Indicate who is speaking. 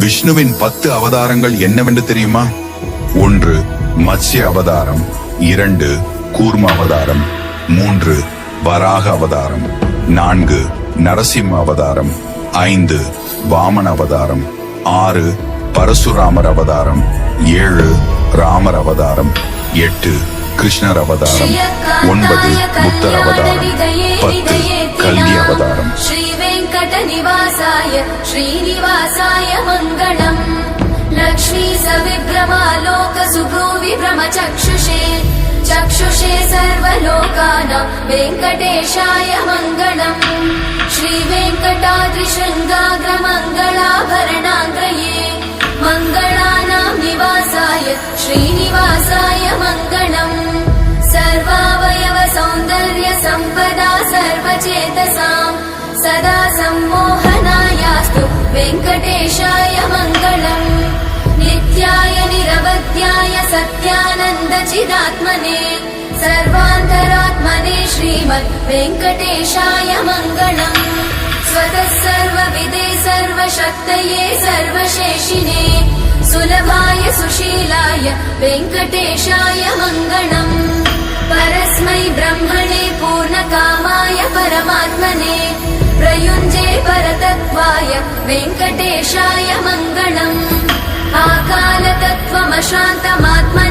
Speaker 1: விஷ்ணுவின் 10 அவதாரங்கள் என்னவென்று தெரியுமா? 1 மத்ஸ்ய அவதாரம், 2 கூர்ம அவதாரம், 3 வராக அவதாரம், 4 நரசிம்ம அவதாரம், 5 வாமன அவதாரம், 6 பரசுராமர் அவதாரம், 7 ராமர் அவதாரம், 8 கிருஷ்ணர் அவதாரம், 9 புத்தர் அவதாரம், 10 கல்கி அவதாரம்.
Speaker 2: ஸ்ரீ வெங்கட நிவாசாய ஸ்ரீனிவாசாய மங்களம். லக்ஷ்மீ சவிப்ரமாலோக சுப்ரூ விப்ரம சக்ஷுஷே चक्षुषे सर्वलोकानां वेङ्कटेशाय मङ्गलम्. श्रीवेङ्कटाद्रिशृङ्गाग्रमङ्गलाभरणाङ्ग्रये मङ्गलानां निवासाय श्रीनिवासाय मङ्गलम्. सर्वावयव सौन्दर्य सम्पदा सर्वचेतसां सदा सम्मोहनायास्तु वेङ्कटेशाय मङ्गलम्. नित्याय निरवध्याय सत्यानन्द चिदात्मने सर्वान्तरात्मने श्रीमद् वेङ्कटेशाय मङ्गलम्. स्वतः सर्वविदे सर्वशक्तये सर्वशेषिने सुलभाय सुशीलाय वेङ्कटेशाय मङ्गलम्. परस्मै ब्रह्मणे पूर्णकामाय परमात्मने प्रयुञ्जे परतत्त्वाय वेङ्कटेशाय मङ्गलम्. आकालतत्त्वमशान्तमात्मना